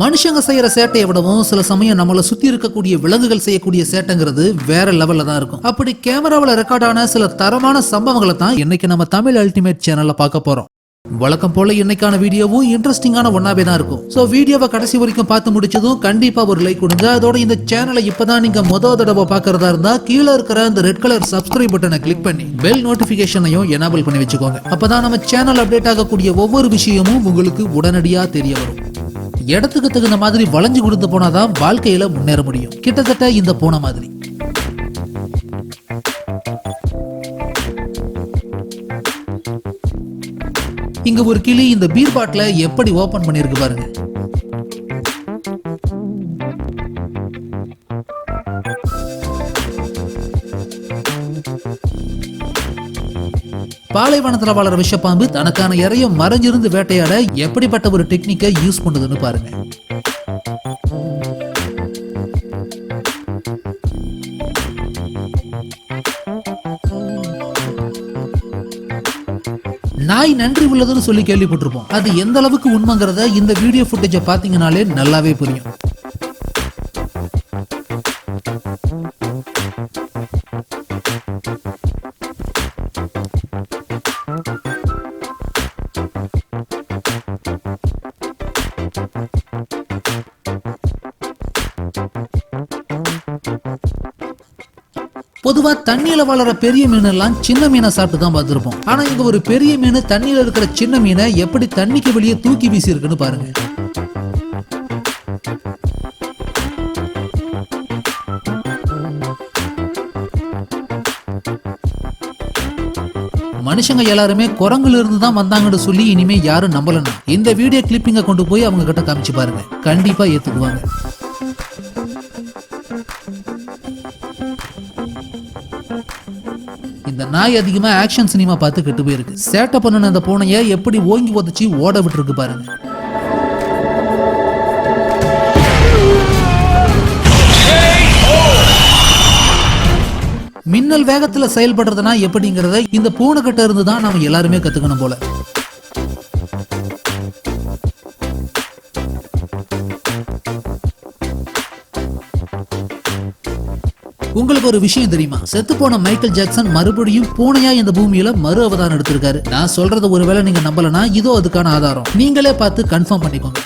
மனுஷங்க செய்யற சேட்டையை விடவும் சில சமயம் நம்மள சுத்தி இருக்கக்கூடிய விலங்குகள் செய்யக்கூடிய சேட்டைங்கிறது வேற லெவல்ல தான் இருக்கும். அப்படி கேமராவில் ரெக்கார்ட் ஆன சில தரமான சம்பவங்களை தான் இன்னைக்கு நம்ம தமிழ் அல்டிமேட் சேனல்ல பார்க்க போறோம். வழக்கம் போல இன்னைக்கான வீடியோவும் இன்ட்ரெஸ்டிங்கான ஒன்னாவே தான் இருக்கும். சோ வீடியோவை கடைசி வரைக்கும் பார்த்து முடிச்சதும் கண்டிப்பா ஒரு லைக் கொடுங்க. அதோட இந்த சேனலை இப்பதான் நீங்க முதல் தடவை பாக்குறதா இருந்தா கீழே இருக்கிற அந்த ரெட் கலர் சப்ஸ்கிரைப் பட்டனை கிளிக் பண்ணி பெல் நோட்டிபிகேஷனையும் எனேபிள் பண்ணி வச்சுக்கோங்க. அப்பதான் நம்ம சேனல் அப்டேட் ஆகக்கூடிய ஒவ்வொரு விஷயமும் உங்களுக்கு உடனடியா தெரிய வரும். இடத்துக்கு தகுந்த மாதிரி வளைஞ்சு கொடுத்து போனாதான் வாழ்க்கையில முன்னேற முடியும். கிட்டத்தட்ட இந்த போன மாதிரி. இங்க ஒரு கிளி இந்த பீர் பாட்டில எப்படி ஓபன் பண்ணிருக்கு பாருங்க. பாலைவனத்துல வளர விஷப்பாம்பு தனக்கான இறைய மறைஞ்சிருந்து வேட்டையாட எப்படிப்பட்ட ஒரு டெக்னிக்கை யூஸ் பண்ணுதுன்னு பாருங்க. நாய் நன்றி உள்ளதுன்னு சொல்லி கேள்விப்பட்டிருப்போம். அது எந்த அளவுக்கு உண்மைங்கிறத இந்த வீடியோ ஃபுட்டேஜை பாத்தீங்கன்னாலே நல்லாவே புரியும். பொதுவா தண்ணியில வளர பெரிய மீன் எல்லாம் சின்ன மீனை சாப்பிட்டு தான் பார்த்திருப்போம். ஆனா இங்க ஒரு பெரிய மீன் தண்ணியில இருக்கிற சின்ன மீனை எப்படி தண்ணிக்கு வெளியே தூக்கி வீசி இருக்குன்னு பாருங்க. மனுஷங்க எல்லாருமே குரங்குல இருந்து தான் வந்தாங்கன்னு சொல்லி இனிமே யாரும் நம்பலன்னா இந்த வீடியோ கிளிப்பிங்க கொண்டு போய் அவங்க கிட்ட காமிச்சு பாருங்க. கண்டிப்பா ஏத்துக்குவாங்க. இந்த நாய் அதிகமா ஆக்ஷன் சினிமா பார்த்து கெட்டு போயிருக்கு. சேட்டை பண்ணன அந்த பூனைய எப்படி ஓங்கி உதச்சி ஓட விட்டுருக்கு பாருங்க. மின்னல் வேகத்துல செயல்படுறதுனா எப்படிங்கறத இந்த பூனை கிட்ட இருந்து தான் நாம எல்லாருமே கத்துக்கணும் போல. உங்களுக்கு ஒரு விஷயம் தெரியுமா? செத்து போன மைக்கேல் ஜாக்சன் மறுபடியும் பூனையா இந்த பூமியில மறு அவதாரம் எடுத்திருக்காரு. நான் சொல்றது ஒருவேளை நீங்க நம்பலனா இதோ அதுக்கான ஆதாரம். நீங்களே பார்த்து கன்ஃபார்ம் பண்ணிக்கோங்க.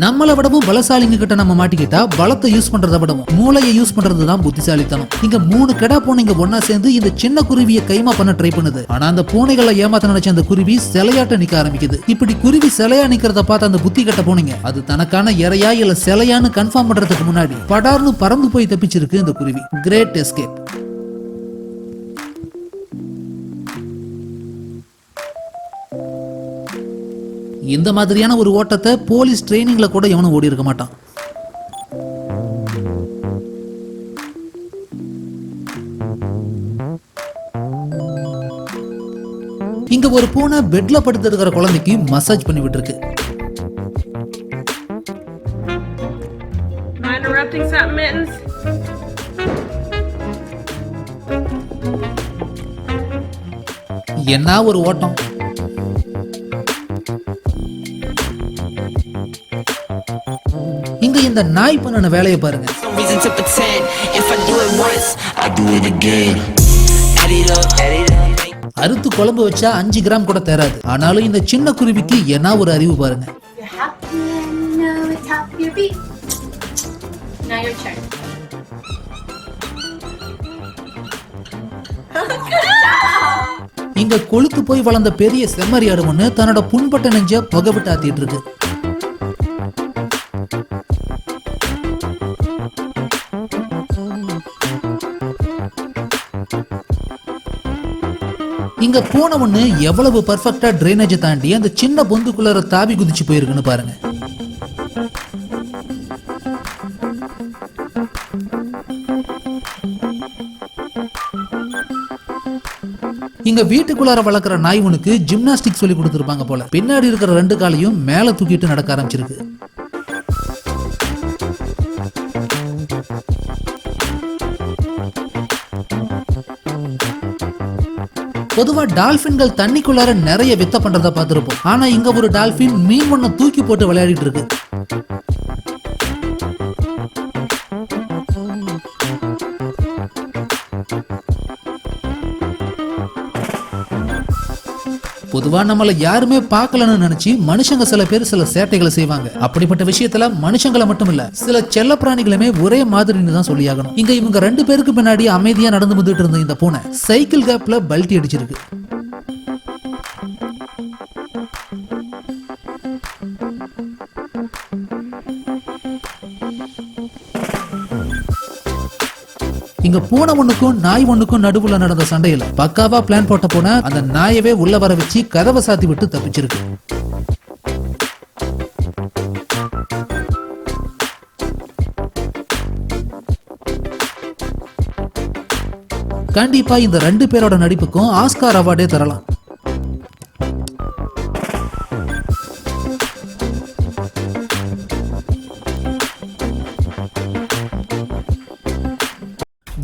நம்மளை விடவும் பலசாலிங்க கிட்ட நம்ம மாட்டிக்கிட்டா பலத்தை யூஸ் பண்றதை விடவும் மூளையை யூஸ் பண்றதுதான் புத்திசாலித்தனம். இங்க 3 கெடா பூனைங்க ஒன்னா சேர்ந்து இந்த சின்ன குருவியை கைமா பண்ண ட்ரை பண்ணுது. ஆனா அந்த பூனைகளை ஏமாத்த நினைச்ச அந்த குருவி சிலையாட்ட நிக்க ஆரம்பிக்குது. இப்படி குருவி சிலையா நிக்கிறத பார்த்து அந்த புத்தி கட்ட பூனைங்க அது தனக்கான இறையா இல்ல சிலையான்னு கன்ஃபார்ம் பண்றதுக்கு முன்னாடி படார்னு பறந்து போய் தப்பிச்சிருக்கு இந்த குருவி. Great escape. இந்த மாதிரியான ஒரு ஓட்டத்தை போலீஸ் ட்ரைனிங்ல கூட எவனும் ஓடி இருக்க மாட்டான். இங்க ஒரு பூனை பெட்ல படுத்து இருக்கிற குழந்தைக்கு மசாஜ் பண்ணி விட்டு இருக்கு. என்ன ஒரு ஓட்டம். இங்க இந்த நாய் பண்ணன வேலையை பாருங்க. அறுத்து குழம்பு வச்சா 5 கிராம் கூட தேராது. ஆனாலும் இந்த சின்ன குருவிக்கு என்ன ஒரு அறிவு பாருங்க. இங்க கொளுத்து போய் வளர்ந்த பெரிய செம்மறியாடு ஒண்ணு தன்னோட புண்பட்ட நெஞ்ச புகை விட்டு ஆத்திட்டு இருக்கு. இங்க பூனை ஒண்ணு எவ்வளவு பர்ஃபெக்ட்டா ட்ரைனேஜ் தாண்டி அந்த சின்ன பொந்துக்குள்ள தாவி குதிச்சு போயிருக்குன்னு பாருங்க. இங்க வீட்டுக்குள்ளார வளர்க்குற நாய் உனக்கு ஜிம்னாஸ்டிக் சொல்லி கொடுத்துருப்பாங்க போல. பின்னாடி இருக்கிற 2 காலையும் மேல தூக்கிட்டு நடக்க ஆரம்பிச்சிருக்கு. பொதுவா டால்பின்கள் தண்ணிக்குள்ளார நிறைய வித்த பண்றத பார்த்திருப்போம். ஆனா இங்க ஒரு டால்பின் மீன் ஒண்ண தூக்கி போட்டு விளையாடிட்டு இருக்கு. பொதுவா நம்மள யாருமே பார்க்கலன்னு நினைச்சு மனுஷங்க சில பேர் சில சேட்டைகளை செய்வாங்க. அப்படிப்பட்ட விஷயத்துல மனுஷங்களை மட்டும் இல்ல, சில செல்ல பிராணிகளுமே ஒரே மாதிரின்னு தான் சொல்லியாகணும். இங்க இவங்க 2 பேருக்கு பின்னாடி அமைதியா நடந்து வந்துட்டு இருந்த இந்த பூனை சைக்கிள் கேப்ல பல்ட்டி அடிச்சிருக்கு. இங்க பூனை ஒண்ணுக்கும் நாய் ஒண்ணுக்கும் நடுவுல நடந்த சண்டையில பக்காவா பிளான் போட்ட பூனை அந்த நாயவே உள்ள வர வச்சு கதவை சாத்தி விட்டு தப்பிச்சிருக்கு. கண்டிப்பா இந்த 2 பேரோட நடிப்புக்கும் ஆஸ்கார் அவார்டே தரலாம்.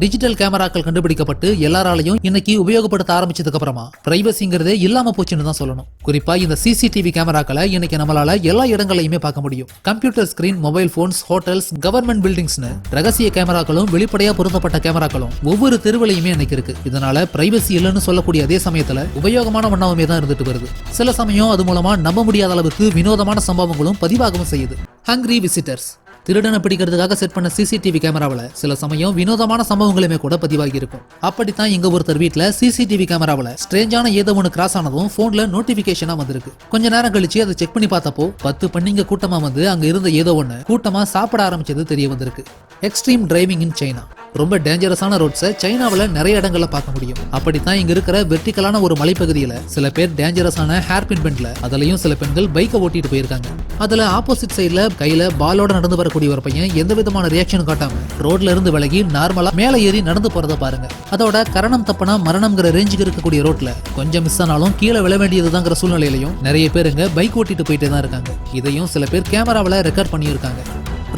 டிஜிட்டல் கேமராக்கள் கண்டுபிடிக்கப்பட்டு எல்லாராலையும் இன்னைக்கு உபயோகப்படுத்த ஆரம்பிச்சதுக்கு அப்புறமா பிரைவசிங்கிறதே இல்லாம போச்சுன்னு தான் சொல்லணும். குறிப்பா இந்த சிசிடிவி கேமராக்களை இன்னைக்கு நம்மளால எல்லா இடங்களையுமே பார்க்க முடியும். Computer screen, mobile phones, hotels, government பில்டிங்ஸ்னு ரகசிய கேமராக்களும் வெளிப்படையா பொருத்தப்பட்ட கேமராக்களும் ஒவ்வொரு தெருவிலையுமே இன்னைக்கு இருக்கு. இதனால பிரைவசி இல்லைன்னு சொல்லக்கூடிய அதே சமயத்துல உபயோகமான ஒண்ணாவுமே தான் இருந்துட்டு வருது. சில சமயம் அது மூலமா நம்ப முடியாத அளவுக்கு வினோதமான சம்பவங்களும் பதிவாகவும் செய்யுது. ஹங்கிரி விசிட்டர்ஸ் திருடனை பிடிக்கிறதுக்காக செட் பண்ண சிசிடிவி கேமராவில் சில சமயம் வினோதமான சம்பவங்களுமே கூட பதிவாகி இருக்கும். அப்படித்தான் இங்க ஒருத்தர் வீட்டுல சிசிடிவி கேமராவில் ஸ்ட்ரேஞ்சான ஏதோ ஒன்று கிராஸ் ஆனதும் போன்ல நோட்டிபிகேஷனா வந்திருக்கு. கொஞ்ச நேரம் கழிச்சு அதை செக் பண்ணி பார்த்தப்போ 10 பண்ணிங்க கூட்டமா வந்து அங்க இருந்த ஏதோ ஒண்ணு கூட்டமா சாப்பிட ஆரம்பிச்சது தெரிய வந்திருக்கு. Extreme driving in China. ரொம்ப டேஞ்சரஸான ரோட்ஸை சைனாவில் நிறைய இடங்கள்ல பார்க்க முடியும். அப்படித்தான் இங்க இருக்கிற வெர்டிகலான ஒரு மலைப்பகுதியில சில பேர் டேஞ்சரஸான ஹேர்பின் பெண்ட்ல அதுலயும் சில பெண்கள் பைக்கை ஓட்டிட்டு போயிருக்காங்க. அதுல ஆப்போசிட் சைட்ல கையில பாலோட நடந்து வரக்கூடிய ஒரு பையன் எந்த விதமான ரியாக்ஷன் காட்டாம ரோட்ல இருந்து விலகி நார்மலா மேல ஏறி நடந்து போறத பாருங்க. அதோட கரணம் தப்பனா மரணம்ங்கிற ரேஞ்சுக்கு இருக்கக்கூடிய ரோட்ல கொஞ்சம் மிஸ் ஆனாலும் கீழே விழ வேண்டியதுதாங்கிற சூழ்நிலையிலையும் நிறைய பேருங்க பைக் ஓட்டிட்டு போயிட்டே தான் இருக்காங்க. இதையும் சில பேர் கேமராவில் ரெக்கார்ட் பண்ணியிருக்காங்க.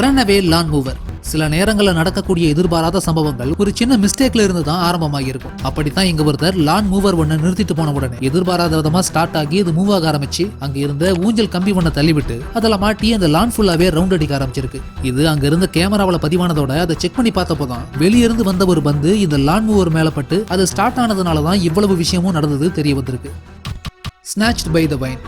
ரன் அவே லான் மூவர். சில நேரங்களில் நடக்கக்கூடிய எதிர்பாராத சம்பவங்கள் ஒரு சின்ன மிஸ்டேக்ல இருந்து தான் ஆரம்பமாகி இருக்கும். அப்படித்தான் இங்க ஒருத்தர் லான் மூவர் ஒண்ணு நிறுத்திட்டு போன உடனே எதிர்பாராத விதமா ஸ்டார்ட் ஆகி அது மூவ் ஆக ஆரம்பிச்சு அங்க இருந்த ஊஞ்சல் கம்பி ஒண்ண தள்ளிவிட்டு அதில் மாட்டி அந்த லான் ஃபுல்லாவே ரவுண்ட் அடிக்க ஆரம்பிச்சிருக்கு. இது அங்க இருந்த கேமராவில் பதிவானதோட அதை செக் பண்ணி பார்த்தப்போதான் வெளியிருந்து வந்த ஒரு பந்து இந்த லான் மூவர் மேல பட்டு அது ஸ்டார்ட் ஆனதுனாலதான் இவ்வளவு விஷயமும் நடந்தது தெரிய வந்திருக்கு. ஸ்நாச்ட் பை த வைன்.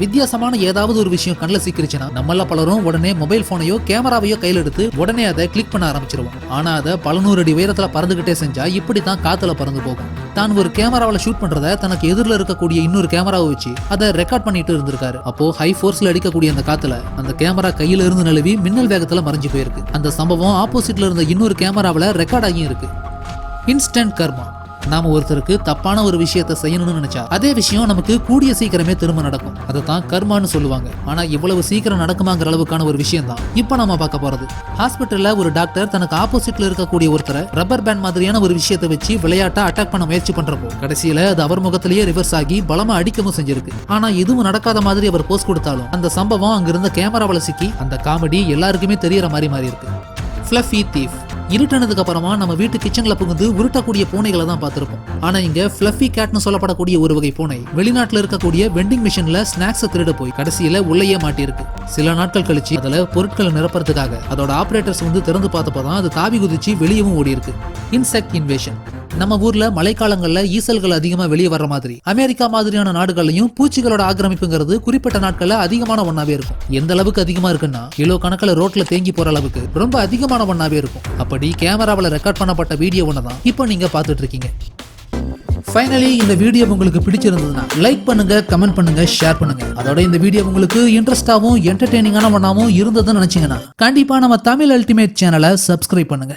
வித்தியாசமான ஏதாவது ஒரு விஷயம் கண்ணில் சிக்கிருச்சுன்னா நம்மள பலரும் உடனே மொபைல் போனையோ கேமராவையோ கையில் எடுத்து உடனே அதை கிளிக் பண்ண ஆரம்பிச்சிருவோம். ஆனா அதை பல 100 அடி உயரத்துல பறந்துகிட்டே செஞ்சா இப்படித்தான் காத்துல பறந்து போகும். தான் ஒரு கேமராவில் ஷூட் பண்றத தனக்கு எதிரில் இருக்கக்கூடிய இன்னொரு கேமராவை வச்சு அதை ரெக்கார்ட் பண்ணிட்டு இருந்திருக்காரு. அப்போ ஹை ஃபோர்ஸ்ல அடிக்கக்கூடிய அந்த காத்துல அந்த கேமரா கையில இருந்து நழுவி மின்னல் வேகத்துல மறைஞ்சு போயிருக்கு. அந்த சம்பவம் ஆப்போசிட்ல இருந்த இன்னொரு கேமராவில் ரெக்கார்ட் ஆகியும் இருக்கு. இன்ஸ்டன்ட் கர்மா. நாம ஒருத்தருக்கு தப்பான ஒரு விஷயத்தை செய்யணும்னு நினைச்சா அதே விஷயம் நமக்கு கூடிய சீக்கிரமே திரும்ப நடக்கும். அதை தான் கர்மான்னு சொல்லுவாங்க. ஆனா இவ்வளவு சீக்கிரம் நடக்குமாங்கிற அளவுக்கான ஒரு விஷயம் தான் இப்ப நாம பார்க்க போறது. ஹாஸ்பிட்டல்ல ஒரு டாக்டர் தனக்கு ஆப்போசிட்ல இருக்கக்கூடிய ஒருத்தரை ரப்பர் பேண்ட் மாதிரியான ஒரு விஷயத்தை வச்சு விளையாட்டா அட்டாக் பண்ண முயற்சி பண்றப்போ கடைசியில அது அவர் முகத்திலேயே ரிவர்ஸ் ஆகி பலமா அடிக்கவும் செஞ்சிருக்கு. ஆனா எதுவும் நடக்காத மாதிரி அவர் போஸ்ட் கொடுத்தாலும் அந்த சம்பவம் அங்கிருந்த கேமராவில் சிக்கி அந்த காமெடி எல்லாருக்குமே தெரியற மாதிரி மாறி இருக்கு. Fluffy thief. இருட்டனதுக்கு அப்புறமா நம்ம வீட்டு கிச்சன்ல புகுந்து உருட்டக்கூடிய பூனைகளை தான் பார்த்திருப்போம். ஆனா இங்க ஃப்ளஃபி கேட்னு சொல்லப்படக்கூடிய ஒரு வகை பூனை வெளிநாட்டுல இருக்கக்கூடிய வெண்டிங் மிஷின்ல ஸ்நாக்ஸை திருட போய் கடைசியில உள்ளேயே மாட்டியிருக்கு. சில நாட்கள் கழிச்சு அதுல பொருட்களை நிரப்புறதுக்காக அதோட ஆபரேட்டர்ஸ் வந்து திறந்து பார்த்தப்பதான் அது தாவி குதிச்சு வெளியவும் ஓடி இருக்கு. Insect invasion. நம்ம ஊர்ல மழைக்காலங்கள்ல ஈசல்கள் அதிகமா வெளியே வர்ற மாதிரி அமெரிக்கா மாதிரியான நாடுகள்லயும் பூச்சிகளோட ஆக்கிரமிப்புங்கிறது குறிப்பிட்ட நாட்கள்ல அதிகமான ஒண்ணாவே இருக்கும். எந்த அளவுக்கு அதிகமா இருக்குன்னா கிலோ கணக்கில் ரோட்ல தேங்கி போற அளவுக்கு ரொம்ப அதிகமான ஒண்ணாவே இருக்கும். அப்படி கேமராவில் ரெக்கார்ட் பண்ணப்பட்ட வீடியோ ஒண்ணுதான் இப்போ நீங்க பாத்துட்டு இருக்கீங்க. ஃபைனலி இந்த வீடியோ உங்களுக்கு பிடிச்சிருந்ததுன்னா லைக் பண்ணுங்க, கமெண்ட் பண்ணுங்க, ஷேர் பண்ணுங்க. அதோட இந்த வீடியோ உங்களுக்கு இன்ட்ரெஸ்டாவும் என்டர்டெய்னிங்கான ஒண்ணாவும் இருந்ததுன்னு நினைச்சீங்கன்னா கண்டிப்பா நம்ம தமிழ் அல்டிமேட் சேனலை சப்ஸ்கிரைப் பண்ணுங்க.